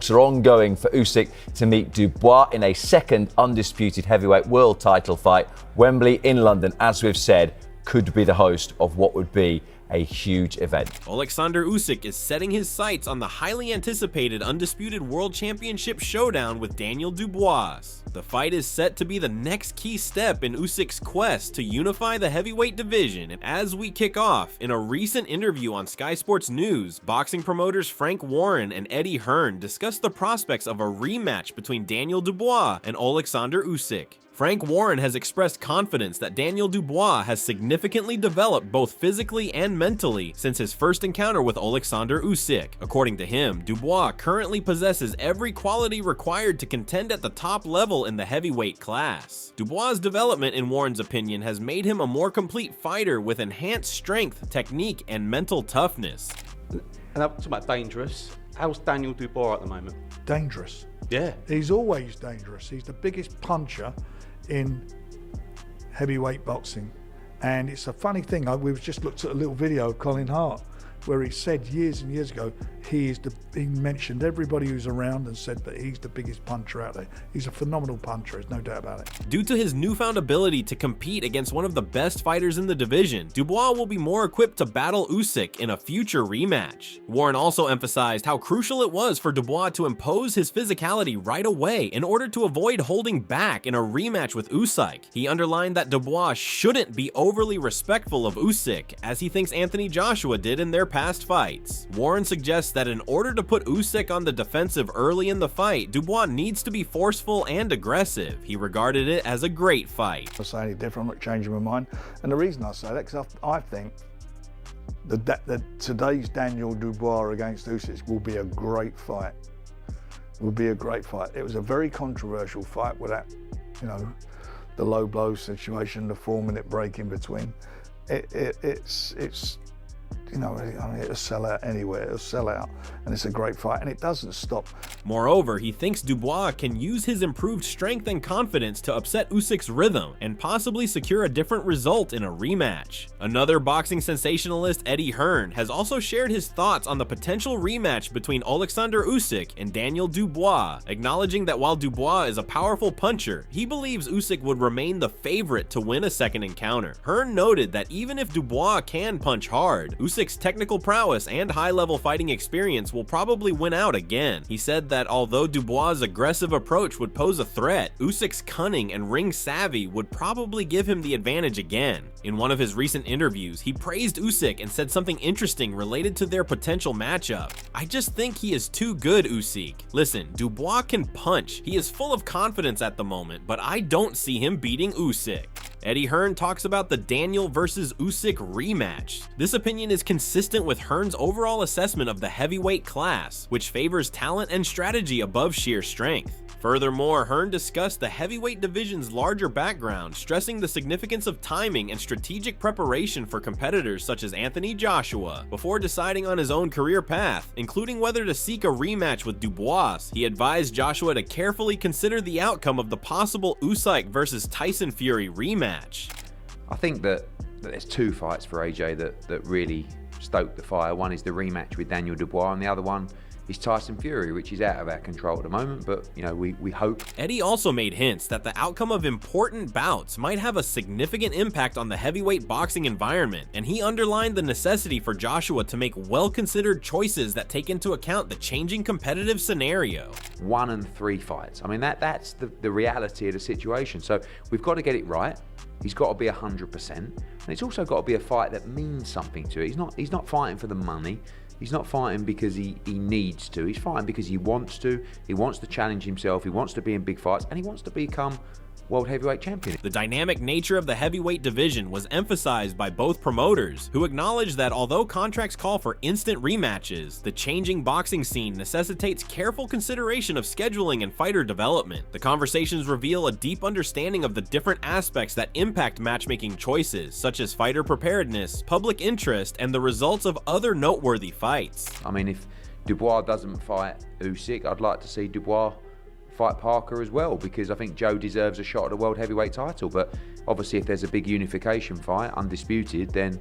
talks are ongoing for Usyk to meet Dubois in a second undisputed heavyweight world title fight. Wembley in London, as we've said, could be the host of what would be a huge event. Oleksandr Usyk is setting his sights on the highly anticipated Undisputed World Championship showdown with Daniel Dubois. The fight is set to be the next key step in Usyk's quest to unify the heavyweight division, and as we kick off, in a recent interview on Sky Sports News, boxing promoters Frank Warren and Eddie Hearn discussed the prospects of a rematch between Daniel Dubois and Oleksandr Usyk. Frank Warren has expressed confidence that Daniel Dubois has significantly developed both physically and mentally since his first encounter with Oleksandr Usyk. According to him, Dubois currently possesses every quality required to contend at the top level in the heavyweight class. Dubois' development, in Warren's opinion, has made him a more complete fighter with enhanced strength, technique, and mental toughness. And I'm talking about dangerous. How's Daniel Dubois at the moment? Dangerous. Yeah. He's always dangerous. He's the biggest puncher in heavyweight boxing, and it's a funny thing, we've just looked at a little video of Colin Hart where he said years and years ago he mentioned everybody who's around and said that he's the biggest puncher out there. He's a phenomenal puncher, there's no doubt about it. Due to his newfound ability to compete against one of the best fighters in the division, Dubois will be more equipped to battle Usyk in a future rematch. Warren also emphasized how crucial it was for Dubois to impose his physicality right away in order to avoid holding back in a rematch with Usyk. He underlined that Dubois shouldn't be overly respectful of Usyk, as he thinks Anthony Joshua did in their past fights. Warren suggests that in order to put Usyk on the defensive early in the fight, Dubois needs to be forceful and aggressive. He regarded it as a great fight. If I say any different, I'm not changing my mind. And the reason I say that, because I think that today's Daniel Dubois against Usyk will be a great fight. Will be a great fight. It was a very controversial fight with that, the low blow situation, the 4-minute break in between. It's it'll sell out anywhere, it'll sell out, and it's a great fight, and it doesn't stop. Moreover, he thinks Dubois can use his improved strength and confidence to upset Usyk's rhythm and possibly secure a different result in a rematch. Another boxing sensationalist, Eddie Hearn, has also shared his thoughts on the potential rematch between Oleksandr Usyk and Daniel Dubois, acknowledging that while Dubois is a powerful puncher, he believes Usyk would remain the favorite to win a second encounter. Hearn noted that even if Dubois can punch hard, Usyk's technical prowess and high-level fighting experience will probably win out again. He said that although Dubois' aggressive approach would pose a threat, Usyk's cunning and ring savvy would probably give him the advantage again. In one of his recent interviews, he praised Usyk and said something interesting related to their potential matchup. "I just think he is too good, Usyk. Listen, Dubois can punch. He is full of confidence at the moment, but I don't see him beating Usyk." Eddie Hearn talks about the Daniel versus Usyk rematch. This opinion is consistent with Hearn's overall assessment of the heavyweight class, which favors talent and strategy above sheer strength. Furthermore, Hearn discussed the heavyweight division's larger background, stressing the significance of timing and strategic preparation for competitors such as Anthony Joshua. Before deciding on his own career path, including whether to seek a rematch with Dubois, he advised Joshua to carefully consider the outcome of the possible Usyk versus Tyson Fury rematch. I think that there's two fights for AJ that really stoke the fire. One is the rematch with Daniel Dubois, and the other one is Tyson Fury, which is out of our control at the moment, but we hope. Eddie also made hints that the outcome of important bouts might have a significant impact on the heavyweight boxing environment, and he underlined the necessity for Joshua to make well-considered choices that take into account the changing competitive scenario. 1 and 3 fights. I mean, that's the reality of the situation. So we've got to get it right. He's got to be 100%, and it's also got to be a fight that means something to it. He's not fighting for the money. He's not fighting because he needs to. He's fighting because he wants to. He wants to challenge himself. He wants to be in big fights, and he wants to become world heavyweight champion. The dynamic nature of the heavyweight division was emphasized by both promoters, who acknowledged that although contracts call for instant rematches, the changing boxing scene necessitates careful consideration of scheduling and fighter development. The conversations reveal a deep understanding of the different aspects that impact matchmaking choices, such as fighter preparedness, public interest, and the results of other noteworthy fights. I mean, if Dubois doesn't fight Usyk, I'd like to see Dubois fight Parker as well, because I think Joe deserves a shot at the world heavyweight title. But obviously, if there's a big unification fight, undisputed, then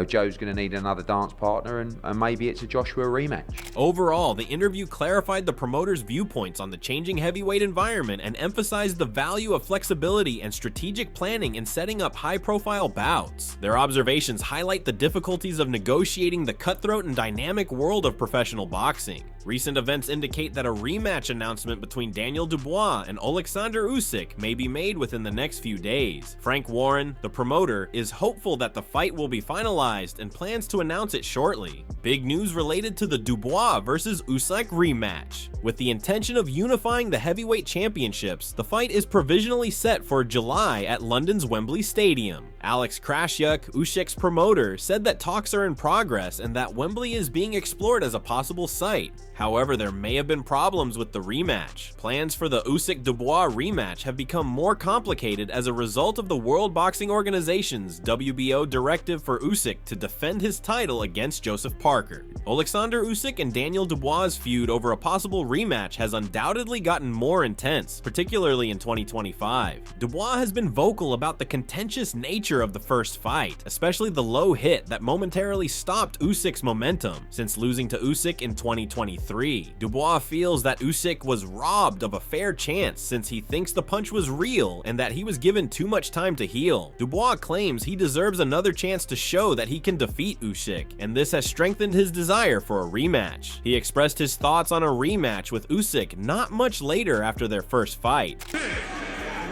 Joe's going to need another dance partner, and maybe it's a Joshua rematch. Overall, the interview clarified the promoter's viewpoints on the changing heavyweight environment and emphasized the value of flexibility and strategic planning in setting up high-profile bouts. Their observations highlight the difficulties of negotiating the cutthroat and dynamic world of professional boxing. Recent events indicate that a rematch announcement between Daniel Dubois and Oleksandr Usyk may be made within the next few days. Frank Warren, the promoter, is hopeful that the fight will be finalized and plans to announce it shortly. Big news related to the Dubois versus Usyk rematch. With the intention of unifying the heavyweight championships, the fight is provisionally set for July at London's Wembley Stadium. Alex Krassyuk, Usyk's promoter, said that talks are in progress and that Wembley is being explored as a possible site. However, there may have been problems with the rematch. Plans for the Usyk-Dubois rematch have become more complicated as a result of the World Boxing Organization's WBO directive for Usyk to defend his title against Joseph Parker. Oleksandr Usyk and Daniel Dubois' feud over a possible rematch has undoubtedly gotten more intense, particularly in 2025. Dubois has been vocal about the contentious nature of the first fight, especially the low hit that momentarily stopped Usyk's momentum since losing to Usyk in 2023. Dubois feels that Usyk was robbed of a fair chance since he thinks the punch was real and that he was given too much time to heal. Dubois claims he deserves another chance to show that he can defeat Usyk, and this has strengthened his desire for a rematch. He expressed his thoughts on a rematch with Usyk not much later after their first fight. Well,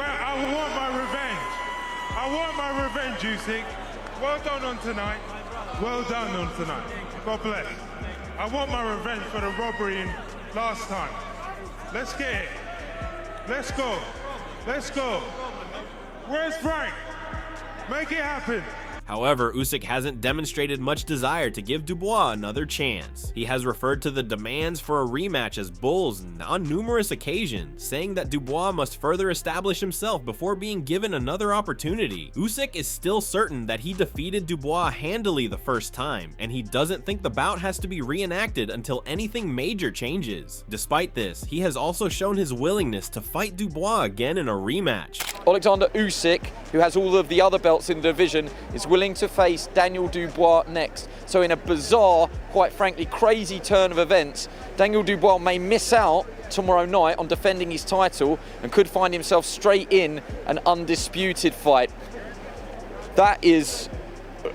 I want my revenge. I want my revenge, Usyk. Well done on tonight. Well done on tonight. God bless. I want my revenge for the robbery in last time. Let's get it. Let's go. Let's go. Where's Frank? Make it happen. However, Usyk hasn't demonstrated much desire to give Dubois another chance. He has referred to the demands for a rematch as bulls on numerous occasions, saying that Dubois must further establish himself before being given another opportunity. Usyk is still certain that he defeated Dubois handily the first time, and he doesn't think the bout has to be reenacted until anything major changes. Despite this, he has also shown his willingness to fight Dubois again in a rematch. Oleksandr Usyk, who has all of the other belts in the division, is willing to face Daniel Dubois next. So in a bizarre, quite frankly crazy turn of events, Daniel Dubois may miss out tomorrow night on defending his title and could find himself straight in an undisputed fight. That is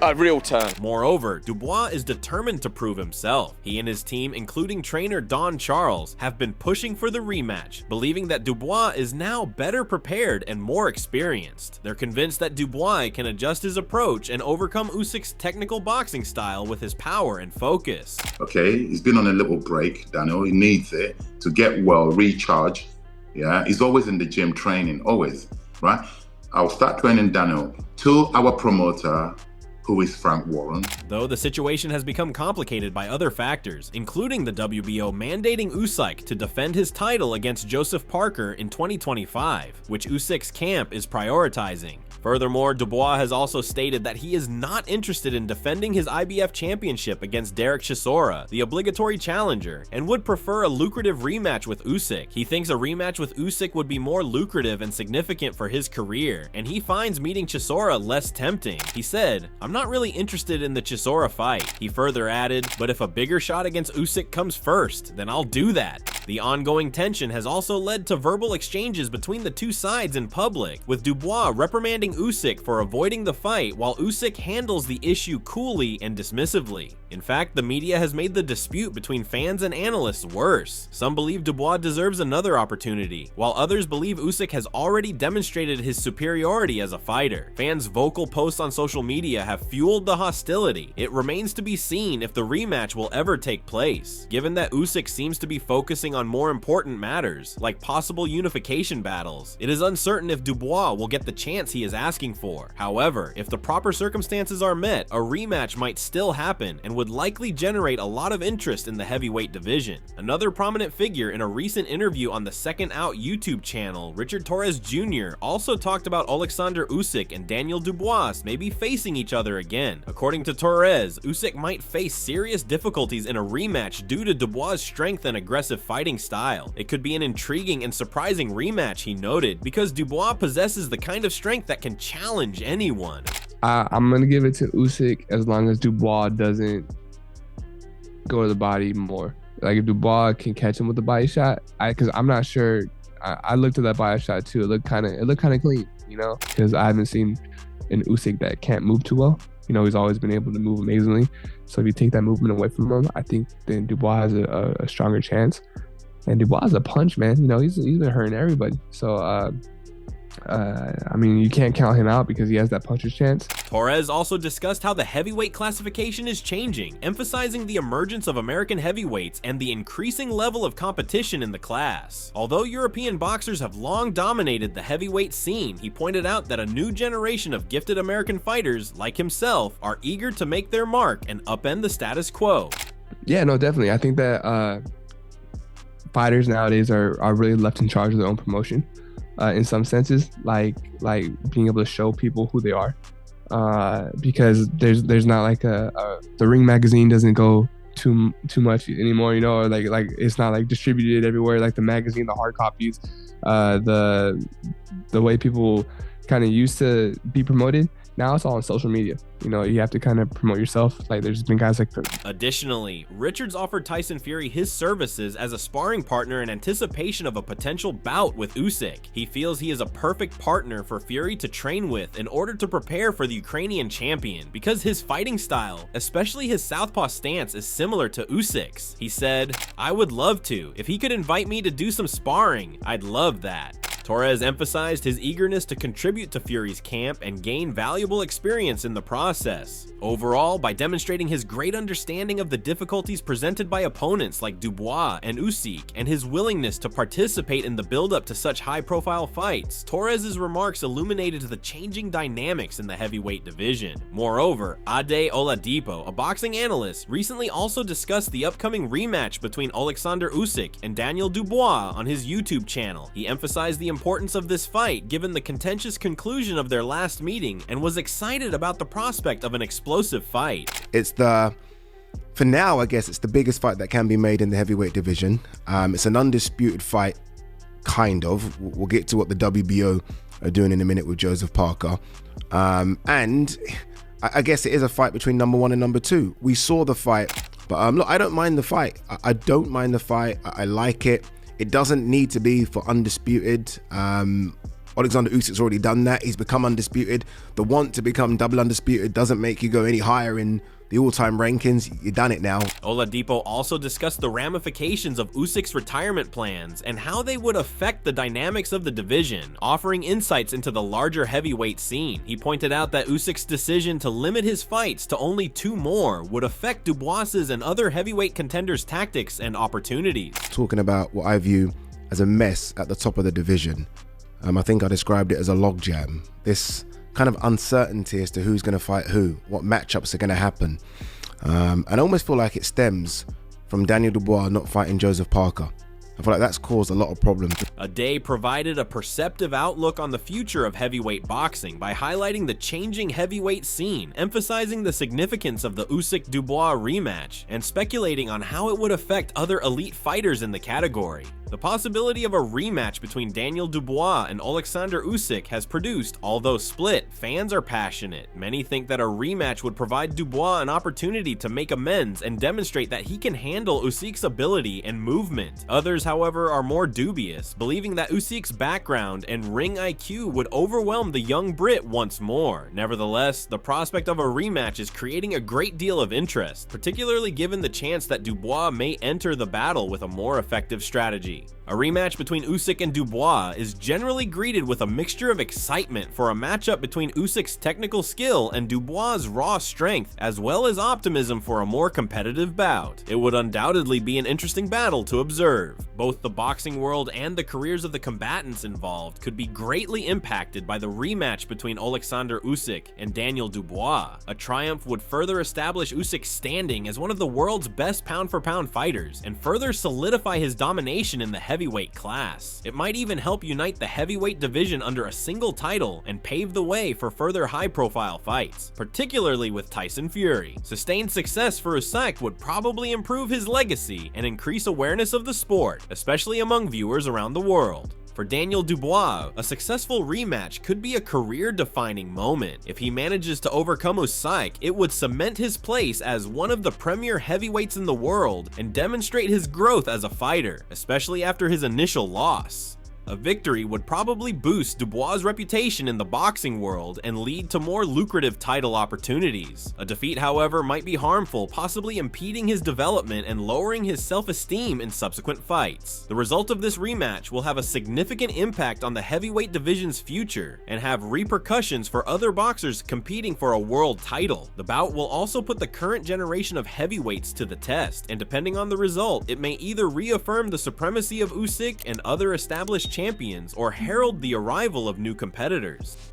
a real turn. Moreover, Dubois is determined to prove himself. He and his team, including trainer Don Charles, have been pushing for the rematch, believing that Dubois is now better prepared and more experienced. They're convinced that Dubois can adjust his approach and overcome Usyk's technical boxing style with his power and focus. Okay, he's been on a little break, Daniel. He needs it to get well, recharge. Yeah, he's always in the gym training, always, right? I'll start training Daniel to our promoter, who is Frank Warren. Though the situation has become complicated by other factors, including the WBO mandating Usyk to defend his title against Joseph Parker in 2025, which Usyk's camp is prioritizing. Furthermore, Dubois has also stated that he is not interested in defending his IBF championship against Derek Chisora, the obligatory challenger, and would prefer a lucrative rematch with Usyk. He thinks a rematch with Usyk would be more lucrative and significant for his career, and he finds meeting Chisora less tempting. He said, "I'm not really interested in the Chisora fight." He further added, "But if a bigger shot against Usyk comes first, then I'll do that." The ongoing tension has also led to verbal exchanges between the two sides in public, with Dubois reprimanding Usyk for avoiding the fight while Usyk handles the issue coolly and dismissively. In fact, the media has made the dispute between fans and analysts worse. Some believe Dubois deserves another opportunity, while others believe Usyk has already demonstrated his superiority as a fighter. Fans' vocal posts on social media have fueled the hostility. It remains to be seen if the rematch will ever take place, given that Usyk seems to be focusing on more important matters, like possible unification battles. It is uncertain if Dubois will get the chance he is asking for. However, if the proper circumstances are met, a rematch might still happen and would would likely generate a lot of interest in the heavyweight division. Another prominent figure in a recent interview on the Second Out YouTube channel, Richard Torres Jr., also talked about Oleksandr Usyk and Daniel Dubois maybe facing each other again. According to Torres, Usyk might face serious difficulties in a rematch due to Dubois' strength and aggressive fighting style. It could be an intriguing and surprising rematch, he noted, because Dubois possesses the kind of strength that can challenge anyone. I'm going to give it to Usyk as long as Dubois doesn't go to the body more. Like, if Dubois can catch him with the body shot, because I'm not sure. I looked at that body shot too. It looked kind of clean, you know, because I haven't seen an Usyk that can't move too well. You know, he's always been able to move amazingly. So if you take that movement away from him, I think then Dubois has a stronger chance. And Dubois is a punch, man. You know, he's been hurting everybody. So, I mean, you can't count him out because he has that puncher's chance. Torres also discussed how the heavyweight classification is changing, emphasizing the emergence of American heavyweights and the increasing level of competition in the class. Although European boxers have long dominated the heavyweight scene, he pointed out that a new generation of gifted American fighters, like himself, are eager to make their mark and upend the status quo. Yeah, no, definitely. I think that fighters nowadays are really left in charge of their own promotion. In some senses, like being able to show people who they are, because there's not like the Ring magazine doesn't go too much anymore, you know, or like it's not like distributed everywhere like the magazine, the hard copies, the way people kind of used to be promoted. Now it's all on social media. You know, you have to kind of promote yourself. Like, there's been guys like... Additionally, Richards offered Tyson Fury his services as a sparring partner in anticipation of a potential bout with Usyk. He feels he is a perfect partner for Fury to train with in order to prepare for the Ukrainian champion, because his fighting style, especially his southpaw stance, is similar to Usyk's. He said, "I would love to. If he could invite me to do some sparring, I'd love that." Torres emphasized his eagerness to contribute to Fury's camp and gain valuable experience in the process. Overall, by demonstrating his great understanding of the difficulties presented by opponents like Dubois and Usyk and his willingness to participate in the build-up to such high-profile fights, Torres' remarks illuminated the changing dynamics in the heavyweight division. Moreover, Ade Oladipo, a boxing analyst, recently also discussed the upcoming rematch between Oleksandr Usyk and Daniel Dubois on his YouTube channel. He emphasized the importance of this fight given the contentious conclusion of their last meeting and was excited about the prospect of an explosive fight. For now, I guess it's the biggest fight that can be made in the heavyweight division. It's an undisputed fight, kind of. We'll get to what the WBO are doing in a minute with Joseph Parker. And I guess it is a fight between number one and number two. We saw the fight, but look, I don't mind the fight. I don't mind the fight. I like it. It doesn't need to be for undisputed. Oleksandr Usyk's already done that. He's become undisputed. The want to become double undisputed doesn't make you go any higher in the all-time rankings. You've done it now. Oladipo also discussed the ramifications of Usyk's retirement plans and how they would affect the dynamics of the division, offering insights into the larger heavyweight scene. He pointed out that Usyk's decision to limit his fights to only 2 more would affect Dubois's and other heavyweight contenders' tactics and opportunities. Talking about what I view as a mess at the top of the division. I think I described it as a logjam. This kind of uncertainty as to who's going to fight who, what matchups are going to happen. And I almost feel like it stems from Daniel Dubois not fighting Joseph Parker. I feel like that's caused a lot of problems. Ade provided a perceptive outlook on the future of heavyweight boxing by highlighting the changing heavyweight scene, emphasizing the significance of the Usyk-Dubois rematch, and speculating on how it would affect other elite fighters in the category. The possibility of a rematch between Daniel Dubois and Oleksandr Usyk has produced, although split, fans are passionate. Many think that a rematch would provide Dubois an opportunity to make amends and demonstrate that he can handle Usyk's ability and movement. Others, however, are more dubious, believing that Usyk's background and ring IQ would overwhelm the young Brit once more. Nevertheless, the prospect of a rematch is creating a great deal of interest, particularly given the chance that Dubois may enter the battle with a more effective strategy. Fury. A rematch between Usyk and Dubois is generally greeted with a mixture of excitement for a matchup between Usyk's technical skill and Dubois' raw strength, as well as optimism for a more competitive bout. It would undoubtedly be an interesting battle to observe. Both the boxing world and the careers of the combatants involved could be greatly impacted by the rematch between Oleksandr Usyk and Daniel Dubois. A triumph would further establish Usyk's standing as one of the world's best pound-for-pound fighters and further solidify his domination in the heavyweight class. It might even help unite the heavyweight division under a single title and pave the way for further high-profile fights, particularly with Tyson Fury. Sustained success for Usyk would probably improve his legacy and increase awareness of the sport, especially among viewers around the world. For Daniel Dubois, a successful rematch could be a career-defining moment. If he manages to overcome Usyk, it would cement his place as one of the premier heavyweights in the world and demonstrate his growth as a fighter, especially after his initial loss. A victory would probably boost Dubois' reputation in the boxing world and lead to more lucrative title opportunities. A defeat, however, might be harmful, possibly impeding his development and lowering his self-esteem in subsequent fights. The result of this rematch will have a significant impact on the heavyweight division's future and have repercussions for other boxers competing for a world title. The bout will also put the current generation of heavyweights to the test, and depending on the result, it may either reaffirm the supremacy of Usyk and other established champions or herald the arrival of new competitors.